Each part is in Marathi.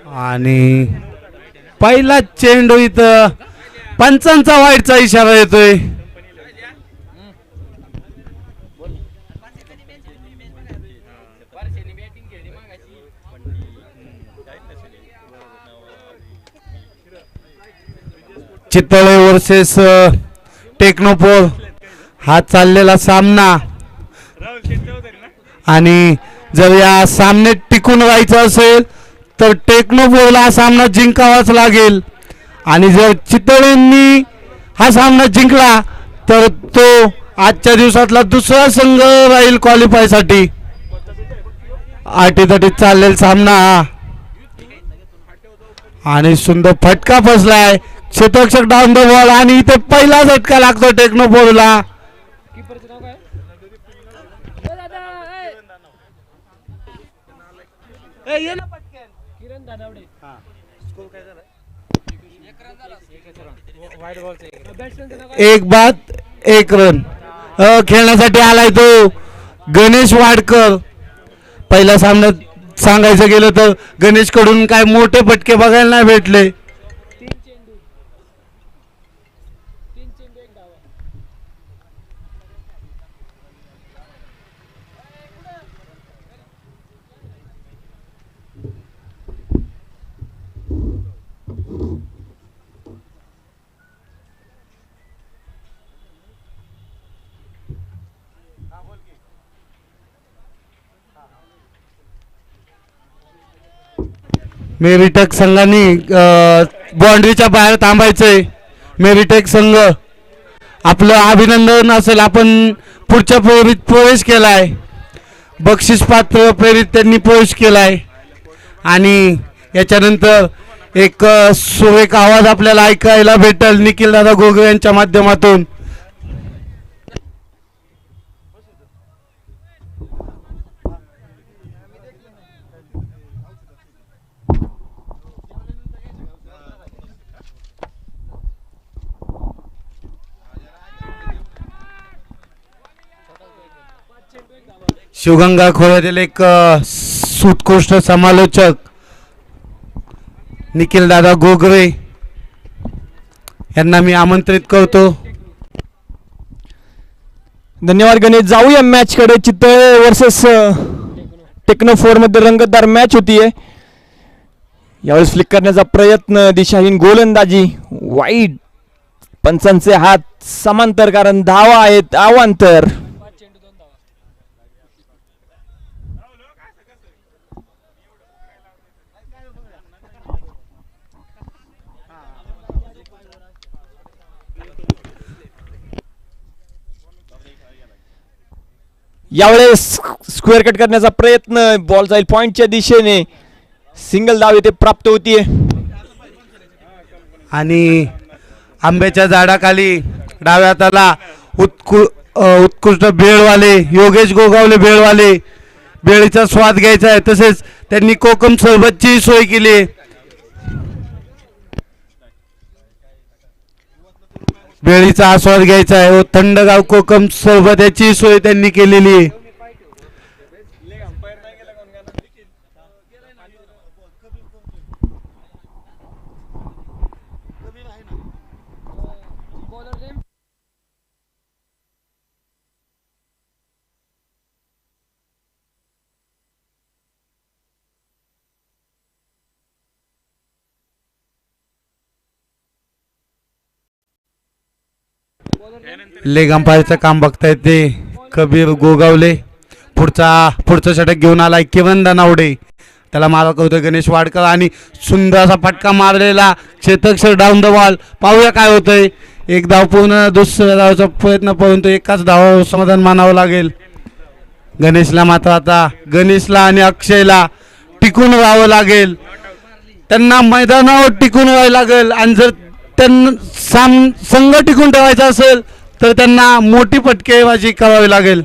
आणि पहिला चेंडू इथं पंचांचा वाईटचा इशारा येतोय. चितळे वर्सेस टेक्नोपोल हा चाललेला सामना आणि जर या सामन्यात टिकून राहायचं असेल तर टेक्नोपोलला हा सामना जिंकावाच लागेल आणि जर चितळेंनी हा सामना जिंकला तर तो आजच्या दिवसातला दुसरा संघ राहील क्वालिफायसाठी. अटीतटीत चाललेला सामना आणि सुंदर फटका फसलाय. क्षेत्ररक्षक डाऊन द बॉल आणि इथे पहिला झटका लागतो टेक्नोपोलला. एक बाद एक रन खेळण्यासाठी आलाय तो गणेश वाडकर. पहिल्या सामन्यात सांगायचं गेलं तर गणेश कडून काय मोठे फटके बघायला नाही भेटले. मेरिटेक संघाने बाउंड्रीच्या बाहेर थांबायचंय. मेरिटेक संघ आपलं अभिनंदन असेल. आपण पुढच्या फेरीत प्रवेश केलाय. बक्षीस पात्र फेरीत त्यांनी प्रवेश केलाय आणि याच्यानंतर एक सुरेख आवाज आपल्याला ऐकायला भेटेल निखिल दादा गोगरे यांच्या माध्यमातून. शिवगंगा खोऱ्यातील एक उत्कृष्ट समालोचक निखिल दादा गोगरे यांना मी आमंत्रित करतो. धन्यवाद गणेश. जाऊया मॅच कडे. चितळे वर्सेस टेक्नो 4 मध्ये रंगतदार मॅच होतीये. यावेळेस फ्लिक करण्याचा प्रयत्न, दिशाहीन गोलंदाजी, वाईट पंचांचे हात समांतर कारण धावा आहेत अवांतर. यावेळेस स्क्वेअर कट करण्याचा प्रयत्न, बॉल जाईल पॉइंटच्या दिशेने. सिंगल धाव येथे प्राप्त होतीये आणि आंब्याच्या झाडाखाली डाव्या हाताला उत्कृष्ट भेळवाले योगेश गोगावले भेळवाले भेळीचा स्वाद घ्यायचा आहे. तसेच त्यांनी कोकम सरबतची सोय केली आहे. भेळीचा आस्वाद घ्यायचा आहे व थंडगाव कोकम सरबत याची सोय त्यांनी केलेली आहे. लेग अंपायरचं काम बघतायत ते कबीर गोगावले. पुढचा षटक घेऊन आलाय किरण दानावडे. त्याला मारा करतोय गणेश वाडकर आणि सुंदर असा फटका मारलेला क्षेत्ररक्षक डाऊन द बॉल. पाहूया काय होतंय. एक धाव पूर्ण, दुसऱ्या धावाचा प्रयत्न, परंतु एकाच धाव समाधान मानावं लागेल गणेशला. मात्र आता गणेशला आणि अक्षयला टिकून राहावं लागेल. त्यांना मैदानावर टिकून राहावं लागेल आणि जर त्यांना संघ टिकून ठेवायचा असेल तर त्यांना मोठी फटकेबाजी करावी लागेल.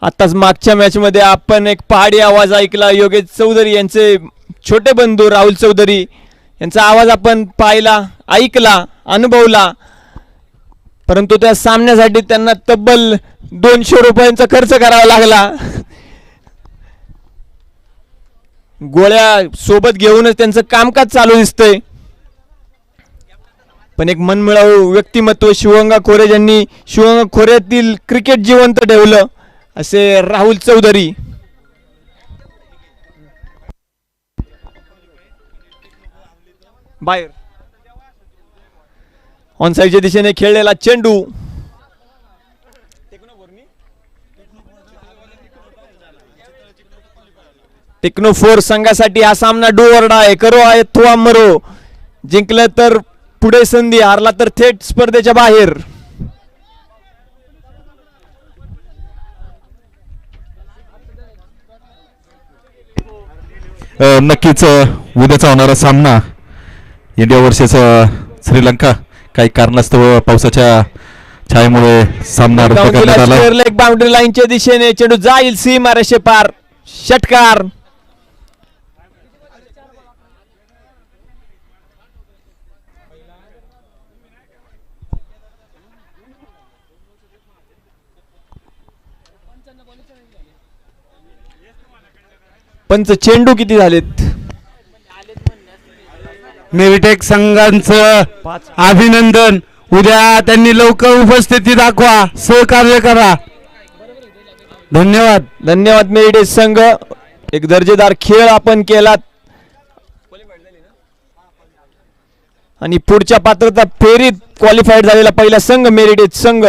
आताच मागच्या मॅच मध्ये आपण एक पहाडी आवाज ऐकला. योगेश चौधरी यांचे छोटे बंधू राहुल चौधरी यांचा आवाज आपण पाहिला, ऐकला, अनुभवला. परंतु त्या सामन्यासाठी त्यांना तब्बल 200 रुपयांचा खर्च करावा लागला. गोळ्या सोबत घेऊनच त्यांचं कामकाज चालू दिसतंय. पण एक मनमिळावू व्यक्तिमत्व शिवगंगा खोरे ज्यांनी शिवगंगा खोऱ्यातील क्रिकेट जिवंत ठेवलं असे राहुल चौधरी. बाहेर ऑनसाईडच्या दिशेने खेळलेला चेंडू. टेक्नोफोर संघासाठी हा सामना डू ऑर डाय, करो आहे थोआ मरो. जिंकलं तर पुढे संधी, हारला तर थेट स्पर्धेच्या बाहेर. नक्कीच उद्याचा होणारा सामना इंडिया वर्सेस श्रीलंका काही कारणास्तव पावसाच्या छायेमुळे सामना रद्द करण्यात आला. लेग बाउंड्री लाईनच्या दिशेने चेंडू जाईल सीमारेषे पार. षटकार. पंच चेंडू किती झालेत? मेरिटेक संघांचं अभिनंदन. उद्या त्यांनी लवकर उपस्थिती दाखवा, सहकार्य करा. धन्यवाद. धन्यवाद मेरिटेक संघ. एक दर्जेदार खेळ आपण केलात आणि पुढच्या पात्रता फेरीत क्वालिफाईड झालेला पहिला संघ मेरिटेक संघ.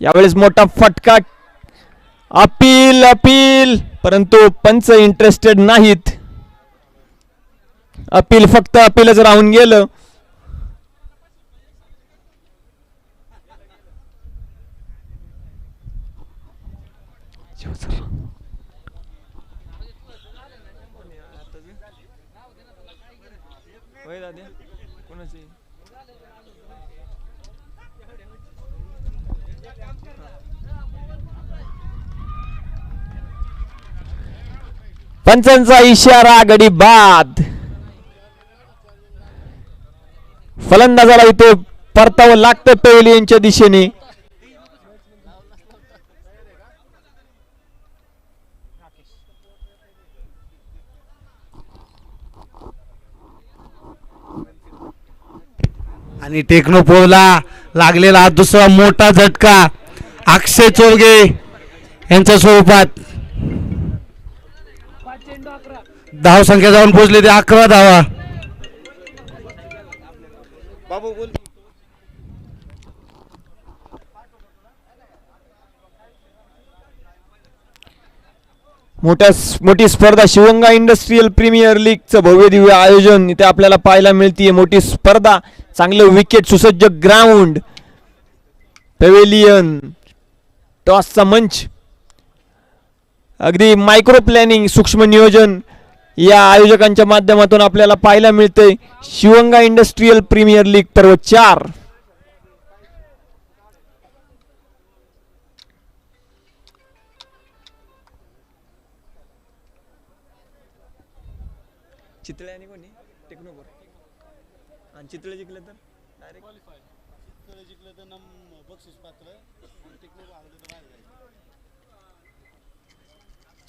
यावेळेस मोठा फटका. अपील अपील, परंतु पंच इंटरेस्टेड नाहीत. अपील फक्त अपीलच राहून गेलं. पंचांचा इशारा, गडी बाद. फलंदाजाला इथे परतावं लागतं पेव्हिलियनच्या दिशेने. आणि टेक्नोपोरला लागलेला हा दुसरा मोठा झटका अक्षय चोरगे यांच्या स्वरूपात. धाव संख्या जाऊन पोहोचले ते 11 धावा. मोठी स्पर्धा शिवगंगा इंडस्ट्रियल प्रीमियर लीगचं भव्य दिव्य आयोजन इथे आपल्याला पाहायला मिळते. मोठी स्पर्धा, चांगलं विकेट, सुसज्ज ग्राउंड, पेव्हिलियन, टॉसचा मंच, अगदी मायक्रो प्लॅनिंग, सूक्ष्म नियोजन या आयोजकांच्या माध्यमातून आपल्याला पाहायला मिळतंय. शिवगंगा इंडस्ट्रियल प्रीमियर लीग पर्व 4. चितळे आणि कोणी टेक्नोफोर आणि चितळे जिंकले तर डायरेक्ट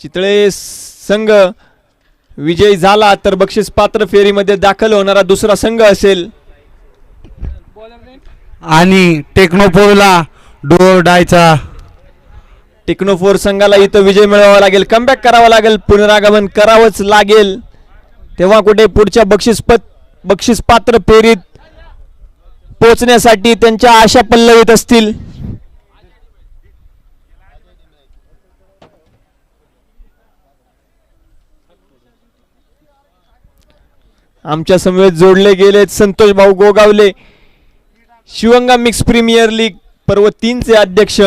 चितळे संघ विजयी झाला तर बक्षीस पात्र फेरीमध्ये दाखल होणारा दुसरा संघ असेल. आणि टेक्नोपोरला डोर डायचा. टेक्नोफोर संघाला इथं विजय मिळवावा लागेल, कमबॅक करावा लागेल, पुनरागमन करावंच लागेल. तेव्हा कुठे पुढच्या बक्षीस पात्र फेरीत पोहोचण्यासाठी त्यांच्या आशा पल्लवित असतील. आमच्या समवेत जोडले गेले Santosh Bhau Gogawale, Shivganga mix premier league पर्व 3 चे अध्यक्ष.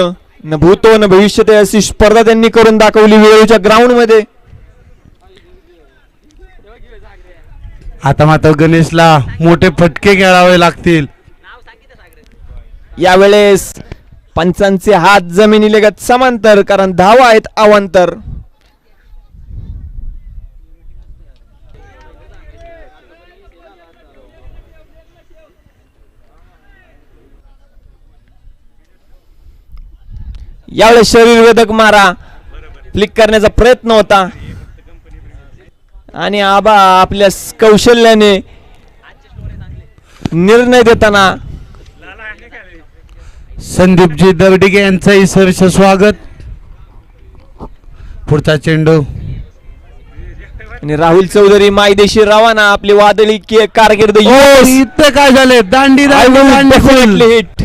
न भूतो न भविष्यते अशी स्पर्धा त्यांनी करून दाखवली वेळूच्या ग्राउंड मध्ये. आता मात्र गणेशला मोठे फटके खेळावे लागतील. यावेळेस पंचांचे हात जमिनीलगत समांतर, कारण धावा आहेत अवांतर. यावेळेस शरीरवेधक मारा फ्लिक करण्याचा प्रयत्न होता. आणि आबा आपल्या कौशल्याने निर्णय देताना संदीपजी दवडिगे यांचंही सहर्ष स्वागत. पुढचा चेंडू आणि राहुल चौधरी मायदेशी रवाना. आपली वादळी कारकीर्द इथं काय झाले दांडी हिट.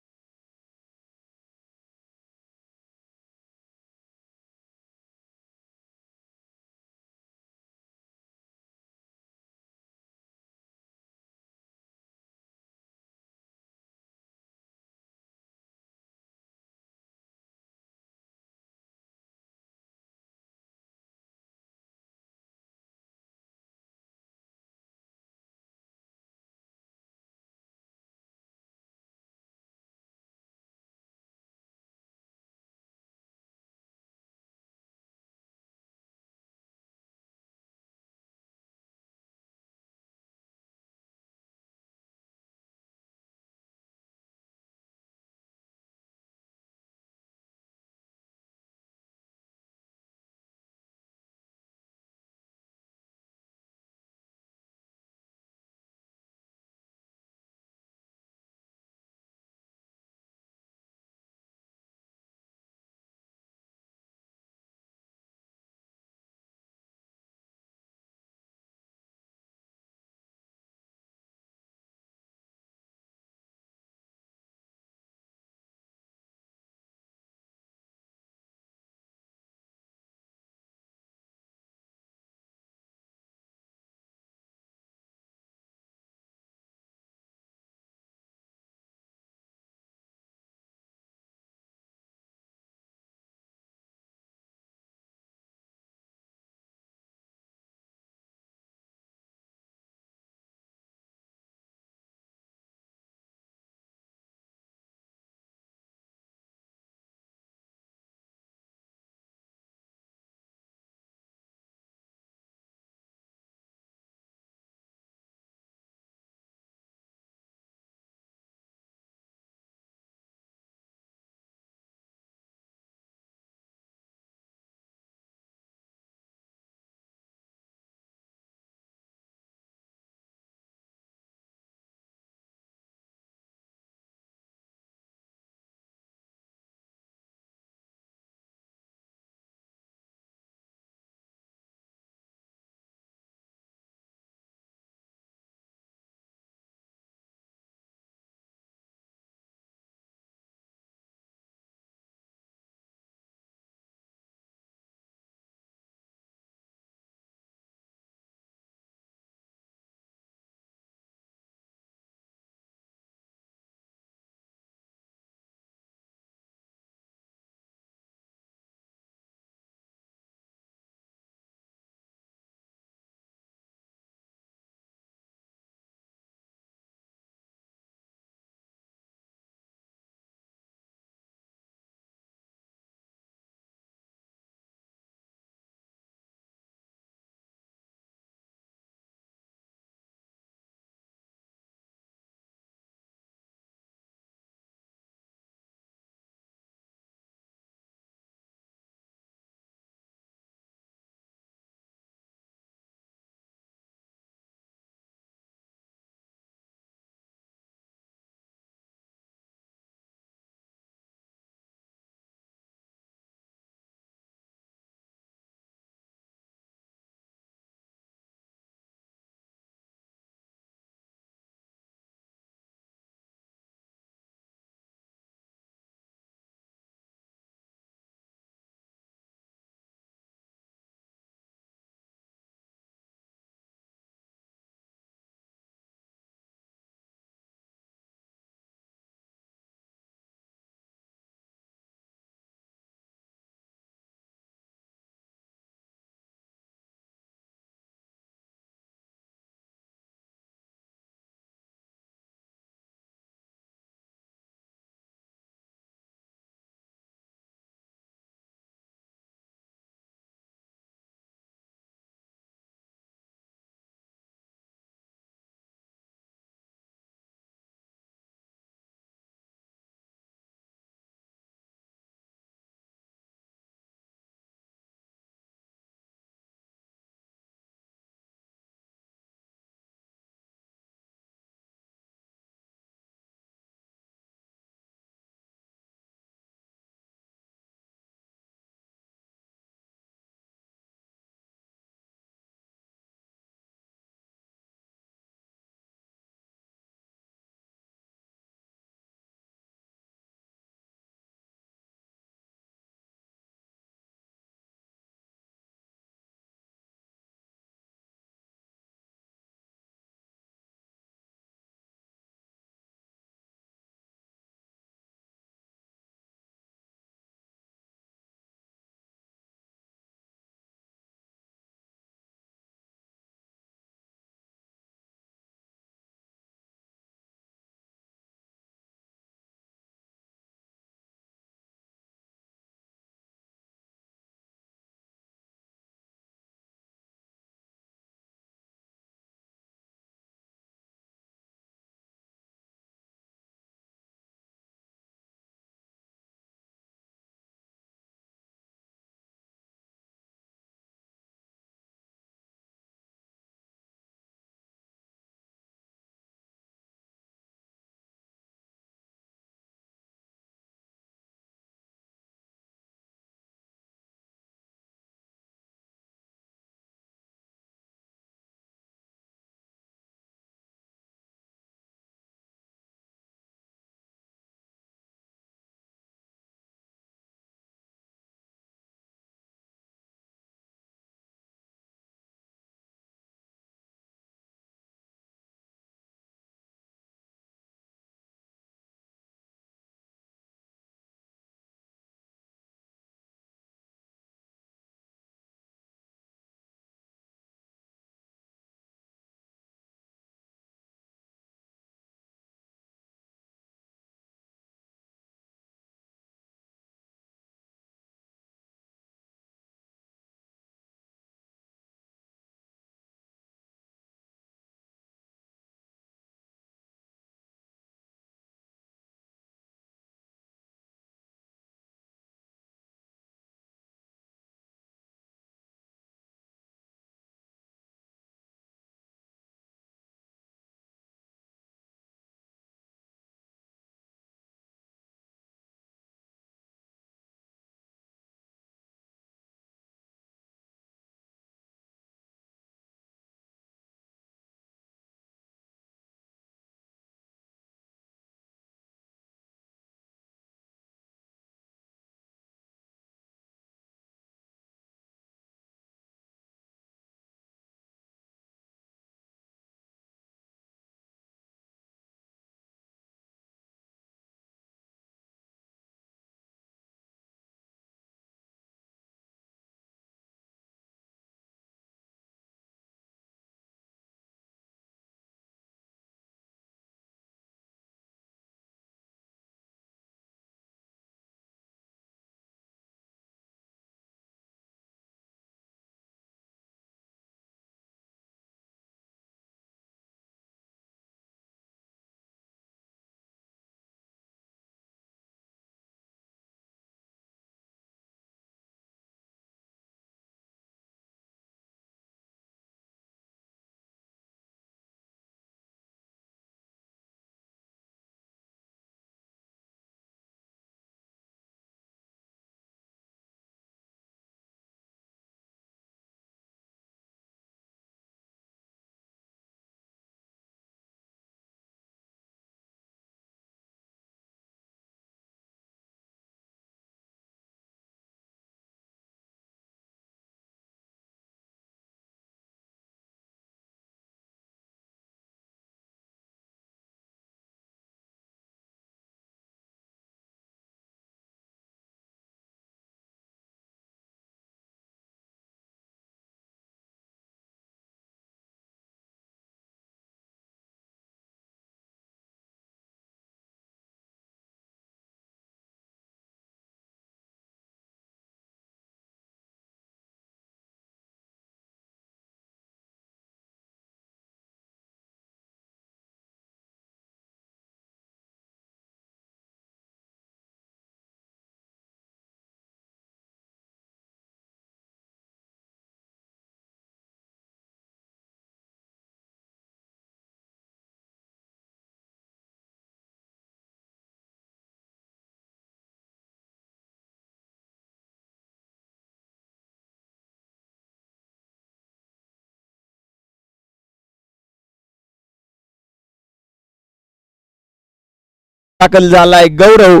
दाखल झालाय गौरव.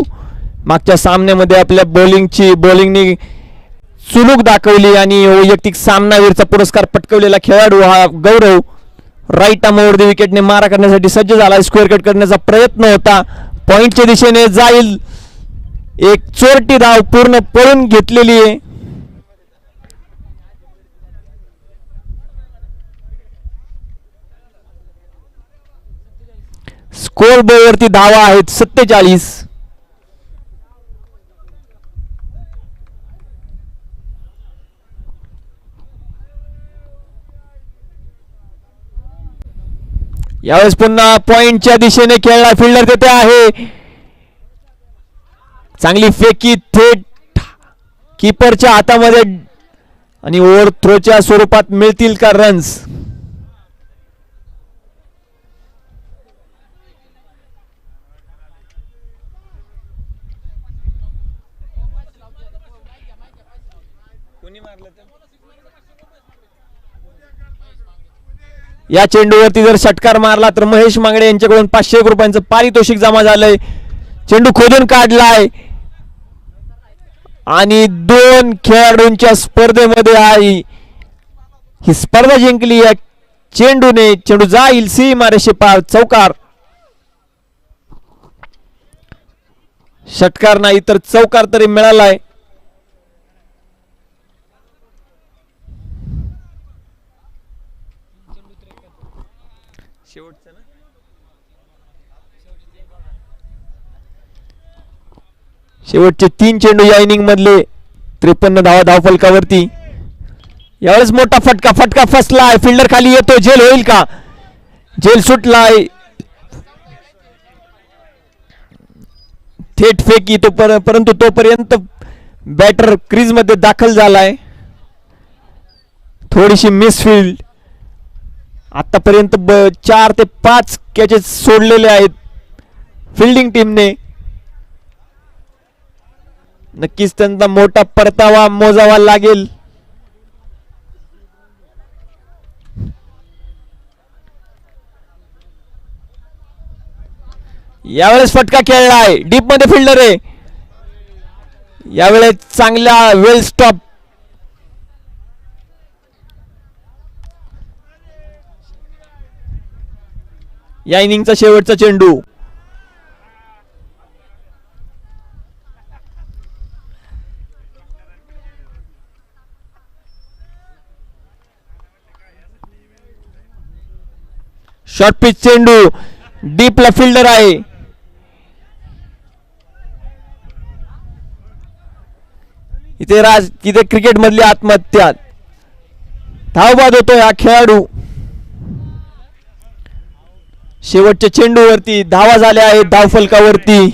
मागच्या सामन्यामध्ये आपल्या बॉलिंगनी चुलूक दाखवली आणि वैयक्तिक सामनावीरचा पुरस्कार पटकवलेला खेळाडू हा गौरव. राईट आर्मवरती विकेटने मारा करण्यासाठी सज्ज झाला. स्क्वेअर कट करण्याचा प्रयत्न होता, पॉइंटच्या दिशेने जाईल. एक चोरटी धाव पूर्ण पळून घेतलेली आहे. स्कोर बोर्डवरती धावा आहेत 47. यावेळेस पुन्हा पॉइंटच्या दिशेने खेळला. फिल्डर तेथे आहे. चांगली फेकी थेट कीपरच्या हातामध्ये आणि ओव्हर थ्रोच्या स्वरूपात मिळतील का रन्स. या चेंडूवरती जर षटकार मारला तर महेश मांगडे यांच्याकडून 500 रुपयांचं पारितोषिक जमा झालंय. चेंडू खोदून काढलाय आणि 2 खेळाडूंच्या स्पर्धेमध्ये ही स्पर्धा जिंकली या चेंडूने. चेंडू जाईल सीमारेषे पार, चौकार. षटकार नाही तर चौकार तरी मिळालाय. शेवटचे 3 चेंडू या इनिंग मधले. 53 धावा धावफलकावरती. यावेळेस मोठा फटका फसलाय. फिल्डर खाली येतो. झेल होईल का? झेल सुटलाय. थेट फेकी तो परंतु तोपर्यंत बॅटर क्रीज मध्ये दाखल झालाय. थोडीशी मिसफिल्ड. आतापर्यंत 4 ते 5 कॅचेस सोडलेले आहेत फिल्डिंग टीमने. नक्कीच त्यांचा मोठा परतावा मोजावा लागेल. यावेळेस फटका खेळलाय. डीप मध्ये फिल्डर आहे. यावेळेस चांगला वेल स्टॉप. या इनिंगचा शेवटचा चेंडू. शॉर्ट पिच चेंडू. डीपला फिल्डर आहे. इथे क्रिकेट मधली आत्महत्या. धावबाद होतोय हा खेळाडू. शेवटच्या चेंडूवरती धावा झाल्या आहेत धावफलकावरती.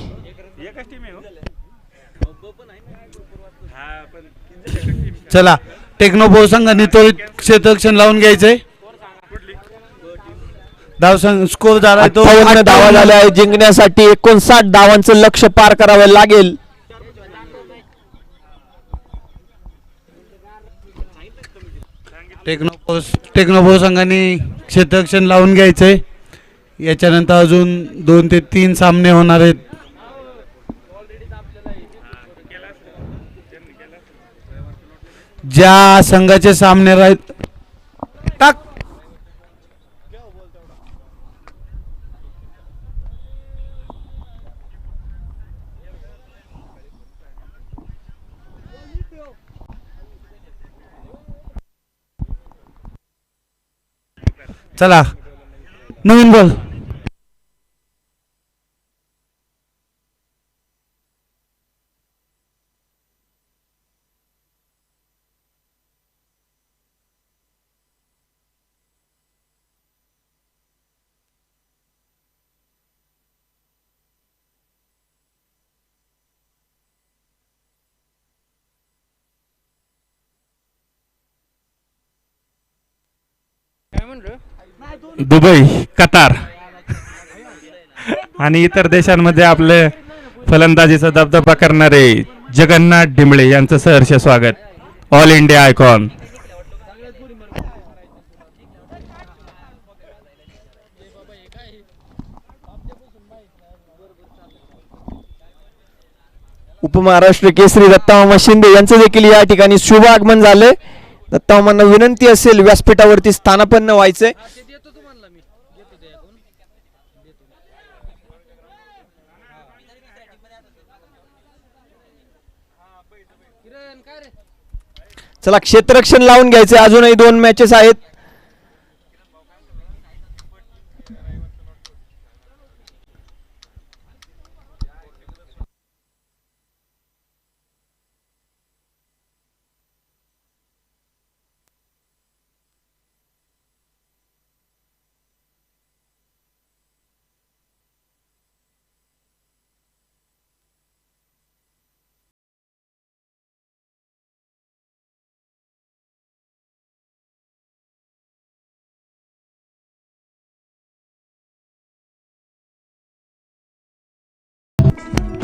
चला टेक्नोबो संघाने त्वरित क्षेत्ररक्षण लावून घ्यायचंय. स्कोर झाला तो 58 धावा झाल्या आहेत. जिंकण्यासाठी 59 धावांचं लक्ष्य पार करावं लागेल. टेक्नोबो संघाने क्षेत्ररक्षण लावून घ्यायचंय. याच्यानंतर अजून 2 ते 3 सामने होणार आहेत. ज्या संघाचे सामने राहत टाक. चला नवीन बॉल. दुबई, कतार आणि इतर देशांमध्ये आपले फलंदाजीचा दबदबा करणारे जगन्नाथ डिंबळे यांचं सहर्ष स्वागत. All India icon. उपमहाराष्ट्र केसरी दत्तामामा शिंदे यांचं देखील या ठिकाणी शुभ आगमन झालंय. दत्तामामांना विनंती असेल व्यासपीठावरती स्थानापन्न व्हायचंय. चला क्षेत्ररक्षण लावून घ्यायचे. अजूनही 2 मॅचेस आहेत.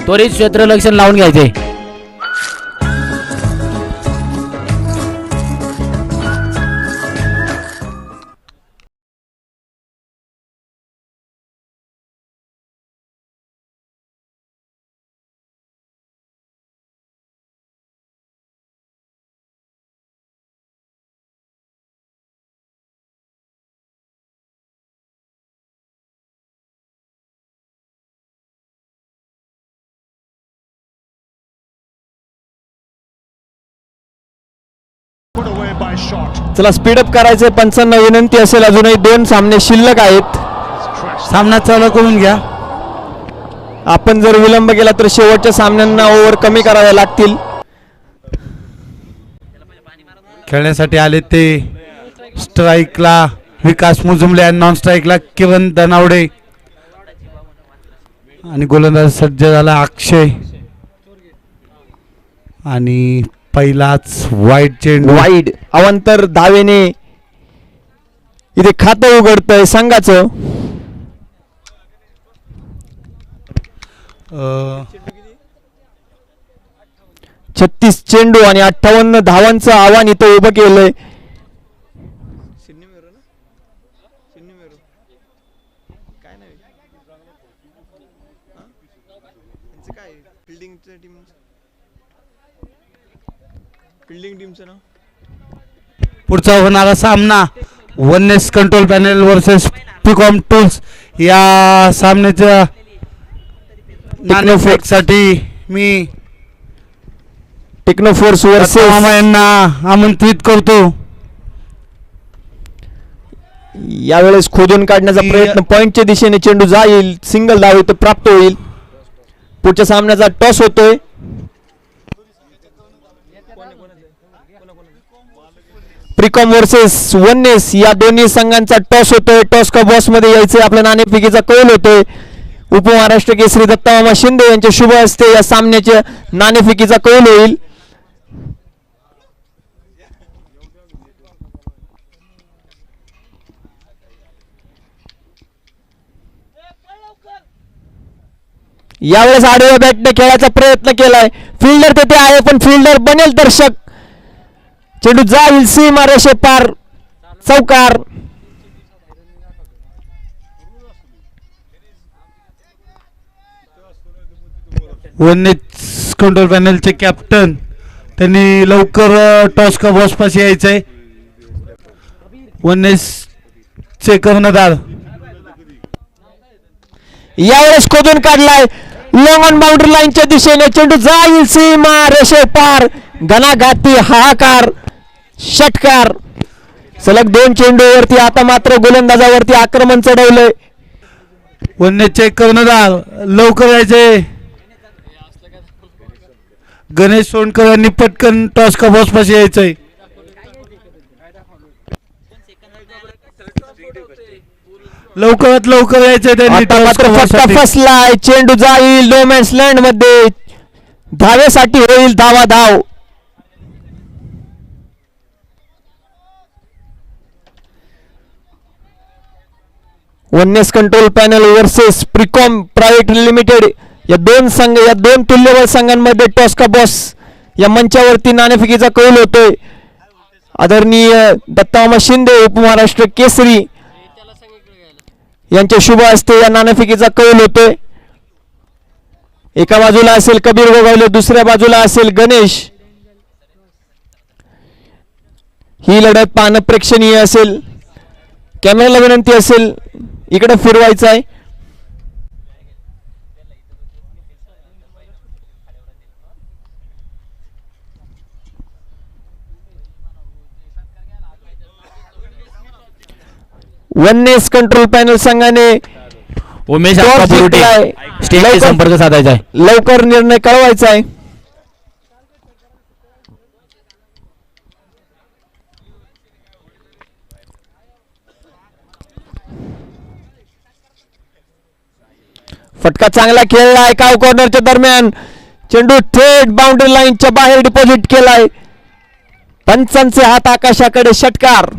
त्वरित क्षेत्ररक्षण लावून घ्यायचे. चला स्पीडअप करायचंय. पंचांना विनंती असेल. अजूनही 2 सामने शिल्लक आहेत. सामना चालू करून घ्या. आपण जर विलंब केला तर शेवटच्या सामन्यांना ओव्हर कमी कराव्या लागतील. खेळण्यासाठी आले ते स्ट्राईकला विकास मुजुमले आणि नॉन स्ट्राईकला किरण दनावडे आणि गोलंदाज सज्ज झाला अक्षय. आणि पहिलाच वाईड चेंडू. वाईड अवांतर धावेने इथे खातं उघडतंय संघाचं. 36 चेंडू आणि 58 धावांचं आव्हान इथं उभं केलंय. पुढचा होणारा सामना Oneness control panel versus Picom tools या सामन्याच्या नाणेफेकसाठी मी टेक्नोफोर्स वर्सेस मामा यांना आमंत्रित करतो. यावेळेस खोदून काढण्याचा प्रयत्न. पॉइंटच्या दिशेने चेंडू जाईल. सिंगल धाव इथं प्राप्त होईल. पुढच्या सामन्याचा टॉस होतोय. प्रिकॉम वर्सेस वननेस या दोन्ही संघांचा टॉस होतोय. टॉस का बॉस मध्ये यायचंय. आपल्या नाणेफेकीचा कौल होतोय. उपमहाराष्ट्र केसरी दत्तामामा शिंदे यांच्या शुभ हस्ते या सामन्याच्या नाणेफेकीचा कौल होईल. यावेळेस आडव्या बॅटने खेळायचा प्रयत्न केलाय. फिल्डर तेथे आहे पण फिल्डर बनेल दर्शक. चेंडू जाईल सीमा रेषे पार. चौकार. वननेस कंट्रोल पॅनलचे कॅप्टन त्यांनी लवकर टॉस का बॉस पाशी यायचंय. वननेसचे कर्णधार यावेळेस खोदून काढलाय. लॉंग ऑन बाउंड्री लाईनच्या दिशेने चेंडू जाईल सीमा रेषे पार. घणाघाती हाहाकार. षटकार. सलग 2 चेंडूवरती आता मात्र गोलंदाजावरती आक्रमण चढवलंय. वननेसचे कर्णधार लवकर यायचे. गणेश सोनकर यांनी पटकन टॉस का बॉस पाशी यायचंय. लवकरात लवकर यायचंय त्यांनी आता टॉस मात्र का बॉस फटका साठी. फसलाय. चेंडू जाईल नो मॅन्स लँड मध्ये. धावेसाठी होईल धावा धाव. Oneness control panel versus Precom private limited या 2 संघ या 2 तुल्यबळ संघांमध्ये टॉस का बॉस या मंचावरती नाणेफेकीचा कौल होतोय. आदरणीय दत्तामामा शिंदे उपमहाराष्ट्र केसरी यांच्या शुभ हस्ते या नाणेफेकीचा कौल होतोय. एका बाजूला असेल कबीर गोगावले, दुसऱ्या बाजूला असेल गणेश. ही लढत पाहणं प्रेक्षणीय असेल. कॅमेराला विनंती असेल इकडे फिरवायचं आहे. वननेस कंट्रोल पॅनल संघाने उमेश टॉस अप्पा बुरुटे जिंकलाय. स्टेजशी संपर्क साधायचा आहे. लवकर निर्णय कळवायचा आहे. फटका चांगला खेळलाय. काव कॉर्नरच्या दरम्यान चेंडू थेट बाउंड्री लाईनच्या बाहेर डिपॉझिट केलाय. पंचांचे हात आकाशाकडे, षटकार.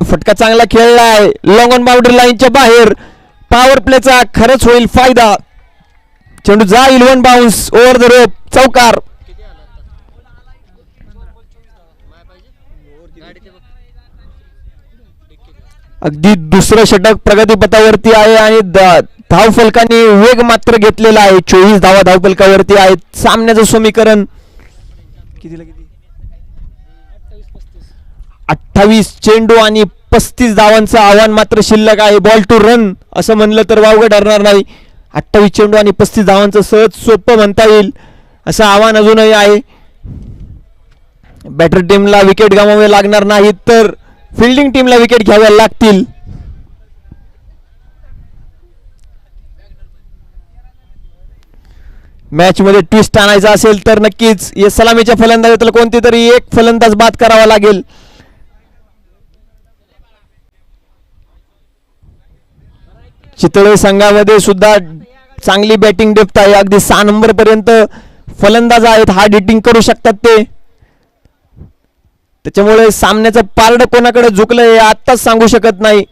फटका चांगला खेळलाय. लॉंग ऑन बाउंड्री लाईनच्या बाहेर. पॉवर प्लेचा खरंच होईल फायदा. चेंडू जाईल one bounce over the rope, चौकार. अगदी दुसरं षटक प्रगतीपथावरती आहे आणि धाव फलकाने वेग मात्र घेतलेला आहे. 24 धावा धाव फलकावरती आहेत. सामन्याचं समीकरण कितीला किती 28 चेंडू आणि 35 धावांचं आव्हान मात्र शिल्लक आहे. बॉल टू रन असं म्हणलं तर वावगं ठरणार नाही. 28 चेंडू आणि 35 धावांचं सहज सोपं म्हणता येईल असं आव्हान अजूनही आहे. बॅटर टीमला विकेट गमावे लागणार नाहीत तर फिल्डिंग टीमला विकेट घ्याव्या लागतील. मॅच मध्ये ट्विस्ट आणायचा असेल तर नक्कीच या सलामीच्या फलंदाजातील कोणती तरी एक फलंदाज बाद करावा लागेल. चितळे संघामध्ये सुद्धा चांगली बॅटिंग डेप्थ आहे. अगदी 6 नंबर पर्यंत फलंदाज आहेत. हार्ड हिटिंग करू शकतात ते. त्याच्यामुळे सामन्याचं पारड कोणाकडे झुकलंय हे आत्ताच सांगू शकत नाही.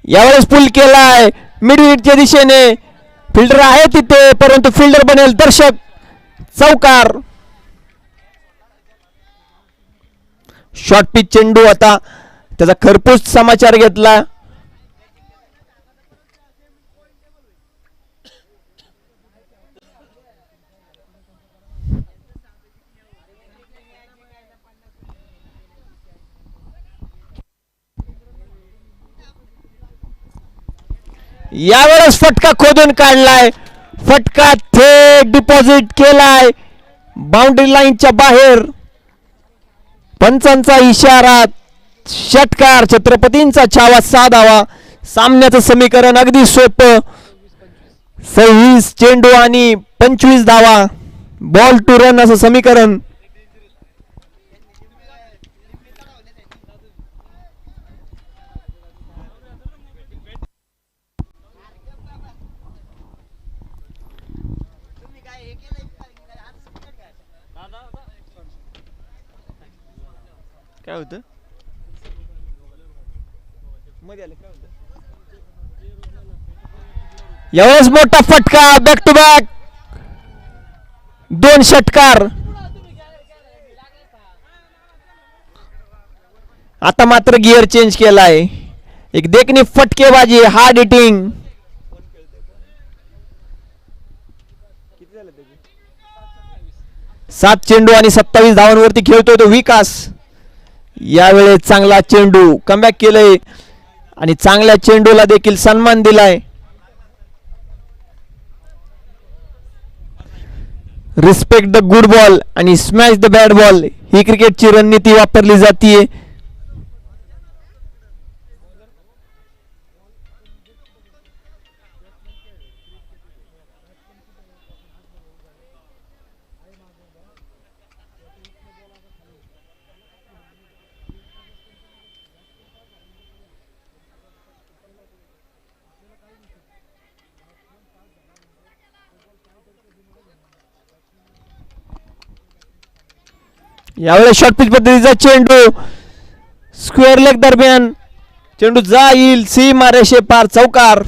यावेळेस पुल केलाय मिड विकेटच्या दिशेने. फिल्डर आहे तिथे परंतु फिल्डर बनेल दर्शक, चौकार. शॉर्ट पिच चेंडू आता त्याचा खरपूस समाचार घेतला. यावेळेस फटका खोदून काढलाय. फटका थेट डिपॉझिट केलाय बाउंड्री लाईनच्या बाहेर. पंचांचा इशारा, षटकार. छत्रपतींचा छावा, 6 धावा. सामन्याचं समीकरण अगदी सोपं. 26 चेंडू आणि 25 धावा. बॉल टू रन असं समीकरण. काय होतं यावेळेस मोठा फटका. बॅक टू बॅक 2 षटकार. आता मात्र गिअर चेंज केलाय. एक देखणी फटकेबाजी, हार्ड हिटिंग. सात चेंडू आणि 27 धावांवरती खेळतोय तो विकास. यावेळेस चांगला चेंडू, कमबॅक केलंय आणि चांगल्या चेंडूला देखील सन्मान दिलाय. रिस्पेक्ट द गुड बॉल आणि स्मॅश द बॅड बॉल ही क्रिकेटची रणनीती वापरली जाते. यावेळेस शॉर्ट पिच पद्धतीचा चेंडू स्क्वेअर लेग दरम्यान चेंडू जाईल सीमा रेषे पार चौकार.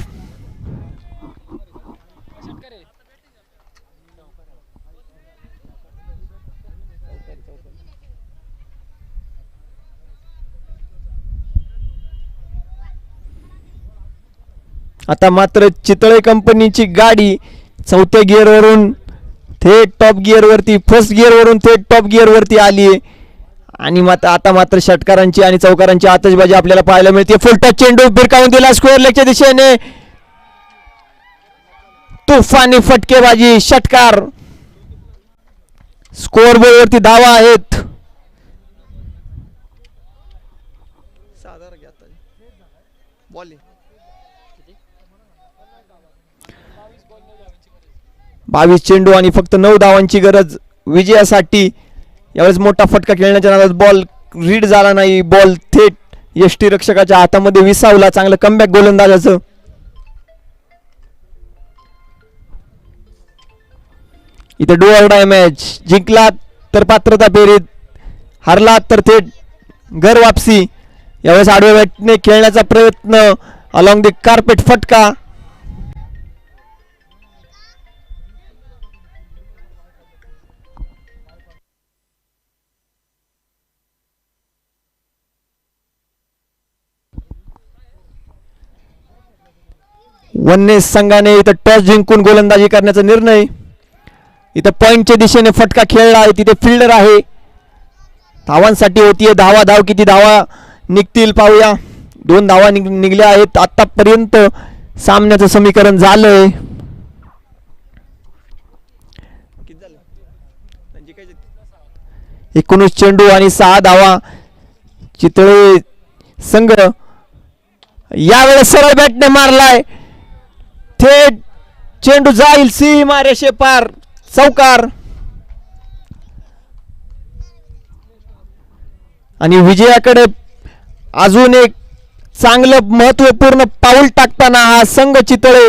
आता मात्र चितळे कंपनीची गाडी चौथ्या गिअरवरून थेट टॉप गिअरवरती, फर्स्ट गिअरवरून थेट टॉप गिअरवरती आली आहे. आणि आता मात्र षटकारांची आणि चौकारांची आतषबाजी आपल्याला पाहायला मिळते. फुल टच चेंडू भिरकावून दिला स्क्वेअर लेगच्या दिशेने, तुफानी फटकेबाजी, षटकार. स्कोअर बोर्डवरती धावा आहेत. बावीस चेंडू आणि फक्त 9 धावांची गरज विजयासाठी. यावेळेस मोठा फटका खेळण्याच्या नादात बॉल रीड झाला नाही. बॉल थेट यष्टीरक्षकाच्या हातामध्ये विसावला. चांगलं कमबॅक गोलंदाजाचं. इथे डू ऑर डाय मॅच. जिंकला तर पात्रता फेरीत, हरला तर थेट घर वापसी. यावेळेस आडव्या बॅटने खेळण्याचा प्रयत्न, अलॉंग द कार्पेट फटका. वन्नेस संघाने इथं टॉस जिंकून गोलंदाजी करण्याचा निर्णय. इथं पॉइंटच्या दिशेने फटका खेळला आहे. तिथे फिल्डर आहे. धावांसाठी होतीये धावा. धाव किती धावा निघतील पाहूया. 2 धावा निघल्या आहेत. आतापर्यंत सामन्याचं समीकरण झालंय. 19 चेंडू आणि 6 धावा. चितळे संघ यावेळेस सरळ बॅटने मारलाय. थेट चेंडू जाईल सीमा रेषे पार चौकार. आणि विजयाकडे अजून एक चांगलं महत्वपूर्ण पाऊल टाकताना हा संघ चितळे.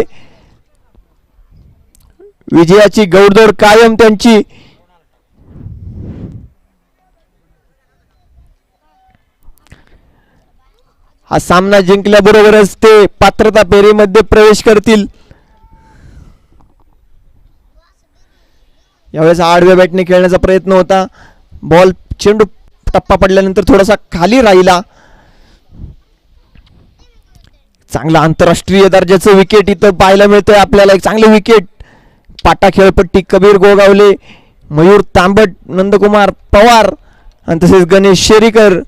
विजयाची गौरदौड कायम त्यांची. हा सामना जिंकल्याबरोबरच ते पात्रता फेरीमध्ये प्रवेश करतील. यावेळेस आडव्या बॅटने खेळण्याचा प्रयत्न होता. बॉल चेंडू टप्पा पडल्यानंतर थोडासा खाली राहिला. चांगला आंतरराष्ट्रीय दर्जाचं विकेट इथं पाहायला मिळतंय आपल्याला. एक चांगलं विकेट. पाटा खेळपट्टी कबीर गोगावले, मयूर तांबट, नंदकुमार पवार आणि तसेच गणेश शेरीकर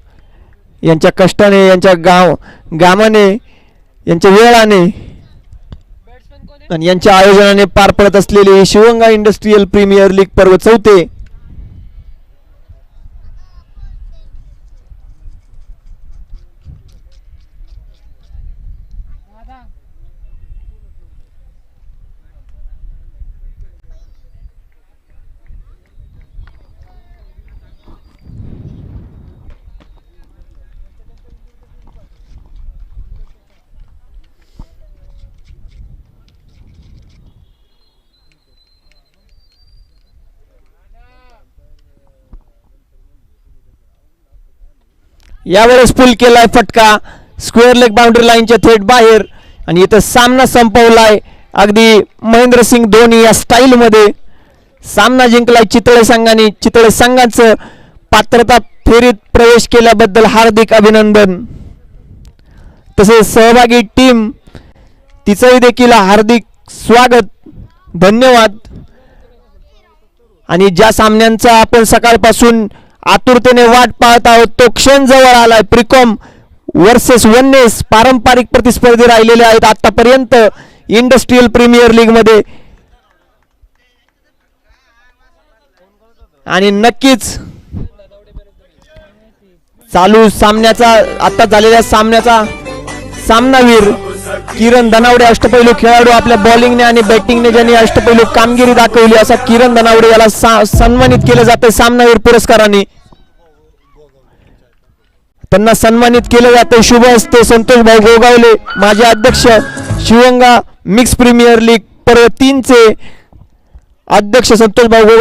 यांच्या कष्टाने, यांच्या गामाने, यांच्या वेळाने आणि यांच्या आयोजनाने पार पडत असलेले शिवगंगा इंडस्ट्रियल प्रीमियर लीग पर्व 4. यावेळेस पुल केलाय फटका स्क्वेअर लेग बाउंड्री लाईनच्या थेट बाहेर. आणि इथं सामना संपवलाय अगदी महेंद्रसिंग धोनी या स्टाईल मध्ये. सामना जिंकलाय चितळे संघाने. चितळे संघाचं पात्रता फेरीत प्रवेश केल्याबद्दल हार्दिक अभिनंदन. तसेच सहभागी टीम तिचंही देखील हार्दिक स्वागत, धन्यवाद. आणि ज्या सामन्यांचा आपण सकाळपासून आतुरतेने वाट पाहत आहोत तो क्षण जवळ आलाय. प्रिकॉम वर्सेस वन्नेस पारंपरिक प्रतिस्पर्धी राहिलेले आहेत आतापर्यंत इंडस्ट्रियल प्रीमियर लीग मध्ये. आणि नक्कीच चालू सामन्याचा, आता झालेल्या सामन्याचा सामनावीर किरण धनावडे, अष्टपैलू खेळाडू, आपल्या बॉलिंगने आणि बॅटिंगने ज्यांनी अष्टपैलू कामगिरी दाखवली असा किरण धनावडे याला सन्मानित केलं जातं सामनावीर पुरस्काराने. त्यांना सन्मानित केलं जातं. शुभ हस्ते संतोष भाऊ गोगावले, माजी अध्यक्ष, शिवगंगा मिक्स प्रीमियर लीग पर्व 3 चे अध्यक्ष संतोष भाऊ